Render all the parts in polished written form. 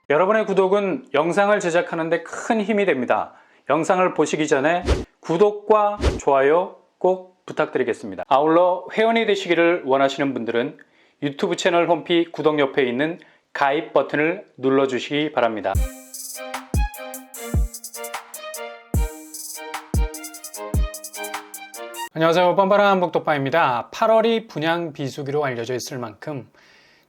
여러분의 구독은 영상을 제작하는 데 큰 힘이 됩니다. 영상을 보시기 전에 구독과 좋아요 꼭 부탁드리겠습니다. 아울러 회원이 되시기를 원하시는 분들은 유튜브 채널 홈피 구독 옆에 있는 가입 버튼을 눌러주시기 바랍니다. 안녕하세요. 뻔뻔한 복덕방입니다. 8월이 분양 비수기로 알려져 있을 만큼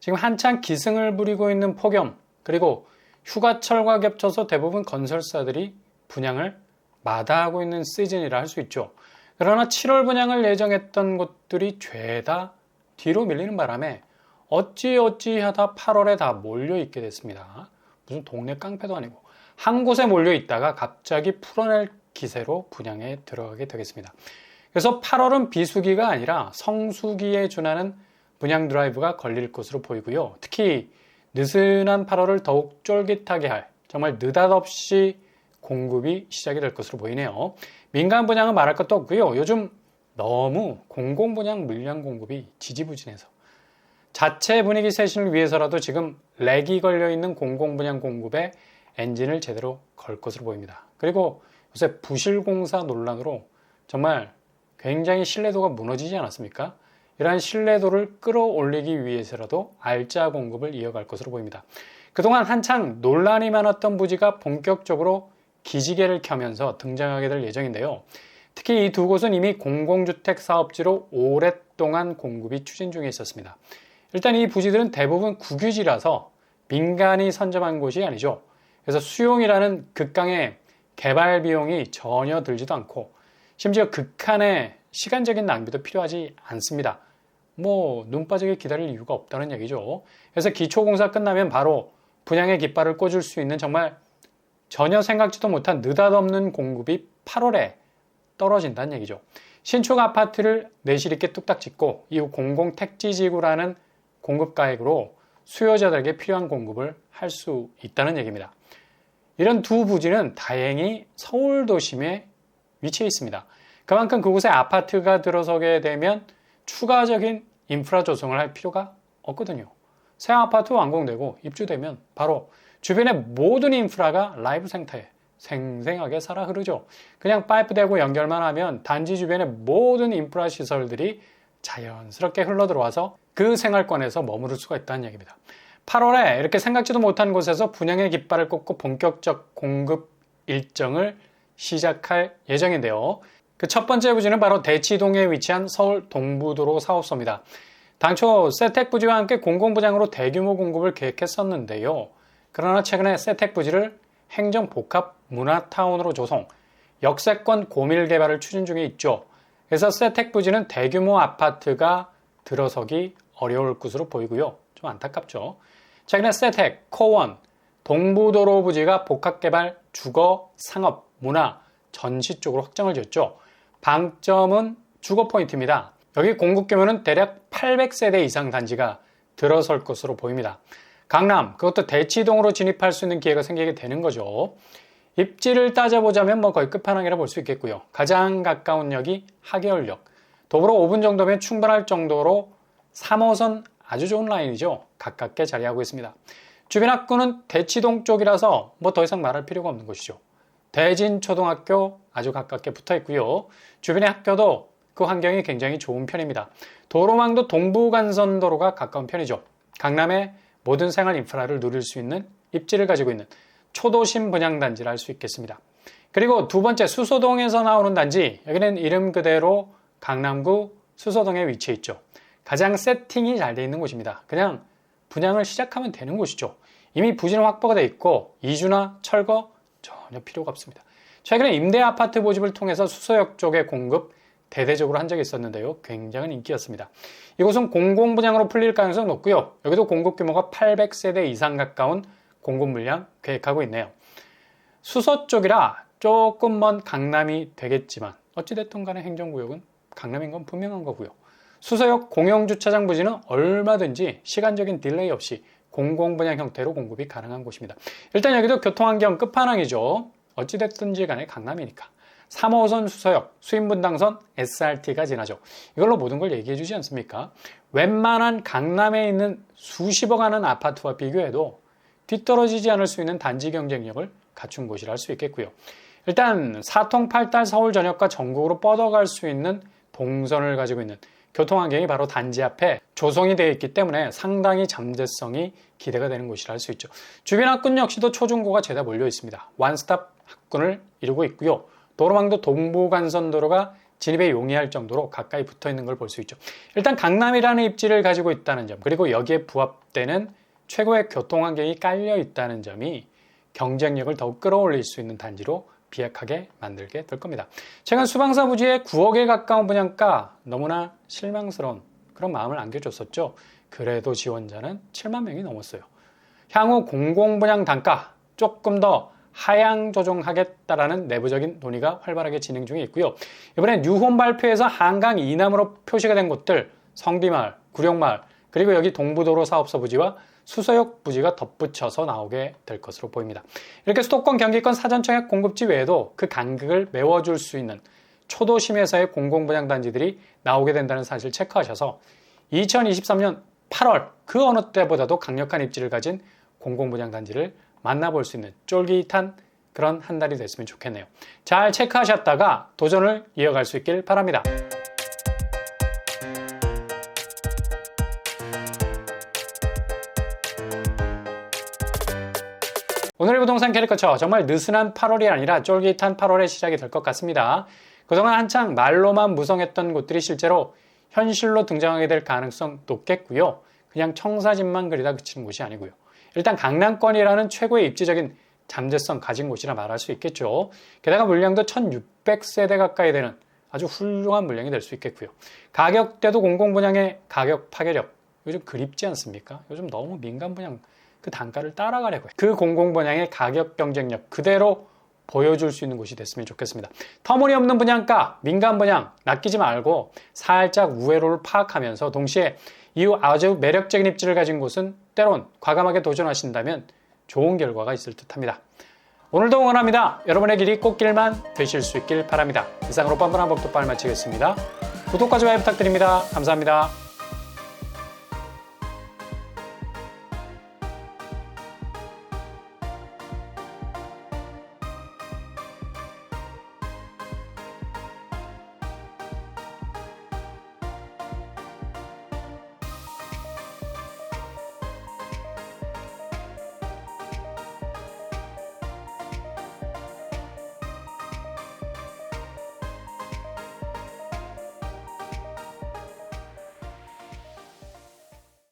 지금 한창 기승을 부리고 있는 폭염, 그리고 휴가철과 겹쳐서 대부분 건설사들이 분양을 마다하고 있는 시즌이라 할 수 있죠. 그러나 7월 분양을 예정했던 곳들이 죄다 뒤로 밀리는 바람에 어찌하다 8월에 다 몰려있게 됐습니다. 무슨 동네 깡패도 아니고 한 곳에 몰려있다가 갑자기 풀어낼 기세로 분양에 들어가게 되겠습니다. 그래서 8월은 비수기가 아니라 성수기에 준하는 분양 드라이브가 걸릴 것으로 보이고요. 특히 느슨한 8월을 더욱 쫄깃하게 할 정말 느닷없이 공급이 시작이 될 것으로 보이네요. 민간 분양은 말할 것도 없고요. 요즘 너무 공공분양 물량 공급이 지지부진해서 자체 분위기 쇄신을 위해서라도 지금 렉이 걸려있는 공공분양 공급에 엔진을 제대로 걸 것으로 보입니다. 그리고 요새 부실공사 논란으로 정말 굉장히 신뢰도가 무너지지 않았습니까? 이러한 신뢰도를 끌어올리기 위해서라도 알짜 공급을 이어갈 것으로 보입니다. 그동안 한창 논란이 많았던 부지가 본격적으로 기지개를 켜면서 등장하게 될 예정인데요. 특히 이 두 곳은 이미 공공주택 사업지로 오랫동안 공급이 추진 중에 있었습니다. 일단 이 부지들은 대부분 국유지라서 민간이 선점한 곳이 아니죠. 그래서 수용이라는 극강의 개발 비용이 전혀 들지도 않고 심지어 극한의 시간적인 낭비도 필요하지 않습니다. 눈 빠지게 기다릴 이유가 없다는 얘기죠. 그래서 기초공사 끝나면 바로 분양의 깃발을 꽂을 수 있는 정말 전혀 생각지도 못한 느닷없는 공급이 8월에 떨어진다는 얘기죠. 신축 아파트를 내실 있게 뚝딱 짓고 이후 공공택지지구라는 공급가액으로 수요자들에게 필요한 공급을 할 수 있다는 얘기입니다. 이런 두 부지는 다행히 서울 도심에 위치해 있습니다. 그만큼 그곳에 아파트가 들어서게 되면 추가적인 인프라 조성을 할 필요가 없거든요. 새 아파트 완공되고 입주되면 바로 주변의 모든 인프라가 라이브 생태에 생생하게 살아 흐르죠. 그냥 파이프 대고 연결만 하면 단지 주변의 모든 인프라 시설들이 자연스럽게 흘러들어와서 그 생활권에서 머무를 수가 있다는 얘기입니다. 8월에 이렇게 생각지도 못한 곳에서 분양의 깃발을 꽂고 본격적 공급 일정을 시작할 예정인데요. 그 첫 번째 부지는 바로 대치동에 위치한 서울 동부도로 사업소입니다. 당초 세택 부지와 함께 공공분양으로 대규모 공급을 계획했었는데요. 그러나 최근에 세택 부지를 행정복합 문화타운으로 조성, 역세권 고밀 개발을 추진 중에 있죠. 그래서 세택 부지는 대규모 아파트가 들어서기 어려울 것으로 보이고요. 좀 안타깝죠. 최근에 세택, 코원, 동부도로 부지가 복합개발, 주거, 상업, 문화, 전시 쪽으로 확장을 지었죠. 방점은 주거 포인트입니다. 여기 공급 규모는 대략 800세대 이상 단지가 들어설 것으로 보입니다. 강남, 그것도 대치동으로 진입할 수 있는 기회가 생기게 되는 거죠. 입지를 따져보자면 거의 끝판왕이라 볼 수 있겠고요. 가장 가까운 역이 하계울역. 도보로 5분 정도면 충분할 정도로 3호선 아주 좋은 라인이죠. 가깝게 자리하고 있습니다. 주변 학구는 대치동 쪽이라서 더 이상 말할 필요가 없는 곳이죠. 대진초등학교 아주 가깝게 붙어 있고요. 주변의 학교도 그 환경이 굉장히 좋은 편입니다. 도로망도 동부간선도로가 가까운 편이죠. 강남의 모든 생활 인프라를 누릴 수 있는 입지를 가지고 있는 초도심 분양단지를 할 수 있겠습니다. 그리고 두 번째 수소동에서 나오는 단지, 여기는 이름 그대로 강남구 수소동에 위치해 있죠. 가장 세팅이 잘 되어 있는 곳입니다. 그냥 분양을 시작하면 되는 곳이죠. 이미 부지는 확보가 되어 있고 이주나 철거 전혀 필요가 없습니다. 최근에 임대 아파트 모집을 통해서 수서역 쪽의 공급 대대적으로 한 적이 있었는데요. 굉장한 인기였습니다. 이곳은 공공분양으로 풀릴 가능성이 높고요. 여기도 공급 규모가 800세대 이상 가까운 공급 물량 계획하고 있네요. 수서 쪽이라 조금 먼 강남이 되겠지만 어찌됐든 간에 행정구역은 강남인 건 분명한 거고요. 수서역 공영주차장 부지는 얼마든지 시간적인 딜레이 없이 공공분양 형태로 공급이 가능한 곳입니다. 일단 여기도 교통환경 끝판왕이죠. 어찌됐든지 간에 강남이니까. 3호선 수서역, 수인분당선, SRT가 지나죠. 이걸로 모든 걸 얘기해 주지 않습니까? 웬만한 강남에 있는 수십억 하는 아파트와 비교해도 뒤떨어지지 않을 수 있는 단지 경쟁력을 갖춘 곳이라 할 수 있겠고요. 일단 사통팔달 서울 전역과 전국으로 뻗어갈 수 있는 동선을 가지고 있는 교통환경이 바로 단지 앞에 조성이 되어 있기 때문에 상당히 잠재성이 기대가 되는 곳이라 할 수 있죠. 주변 학군 역시도 초중고가 죄다 몰려 있습니다. 원스톱 학군을 이루고 있고요. 도로망도 동부간선도로가 진입에 용이할 정도로 가까이 붙어 있는 걸 볼 수 있죠. 일단 강남이라는 입지를 가지고 있다는 점, 그리고 여기에 부합되는 최고의 교통환경이 깔려 있다는 점이 경쟁력을 더욱 끌어올릴 수 있는 단지로 비약하게 만들게 될 겁니다. 최근 수방사 부지의 9억에 가까운 분양가, 너무나 실망스러운 그런 마음을 안겨줬었죠. 그래도 지원자는 7만 명이 넘었어요. 향후 공공분양 단가 조금 더 하향 조정하겠다라는 내부적인 논의가 활발하게 진행 중에 있고요. 이번에 뉴홈 발표에서 한강 이남으로 표시가 된 곳들, 성비마을, 구룡마을, 그리고 여기 동부도로 사업소 부지와 수서역 부지가 덧붙여서 나오게 될 것으로 보입니다. 이렇게 수도권, 경기권 사전청약 공급지 외에도 그 간극을 메워줄 수 있는 초도심에서의 공공분양단지들이 나오게 된다는 사실을 체크하셔서 2023년 8월 그 어느 때보다도 강력한 입지를 가진 공공분양단지를 만나볼 수 있는 쫄깃한 그런 한 달이 됐으면 좋겠네요. 잘 체크하셨다가 도전을 이어갈 수 있길 바랍니다. 오늘의 부동산 캐릭터처 정말 느슨한 8월이 아니라 쫄깃한 8월의 시작이 될 것 같습니다. 그동안 한창 말로만 무성했던 곳들이 실제로 현실로 등장하게 될 가능성 높겠고요. 그냥 청사진만 그리다 그치는 곳이 아니고요. 일단 강남권이라는 최고의 입지적인 잠재성 가진 곳이라 말할 수 있겠죠. 게다가 물량도 1600세대 가까이 되는 아주 훌륭한 물량이 될 수 있겠고요. 가격대도 공공분양의 가격 파괴력 요즘 그립지 않습니까? 요즘 너무 민간 분양 그 단가를 따라가려고 해요. 그 공공분양의 가격 경쟁력 그대로 보여줄 수 있는 곳이 됐으면 좋겠습니다. 터무니없는 분양가, 민간 분양 낚이지 말고 살짝 우회로를 파악하면서 동시에 이후 아주 매력적인 입지를 가진 곳은 때론 과감하게 도전하신다면 좋은 결과가 있을 듯합니다. 오늘도 응원합니다. 여러분의 길이 꽃길만 되실 수 있길 바랍니다. 이상으로 뻔뻔한 법도빠를 마치겠습니다. 구독과 좋아요 부탁드립니다. 감사합니다.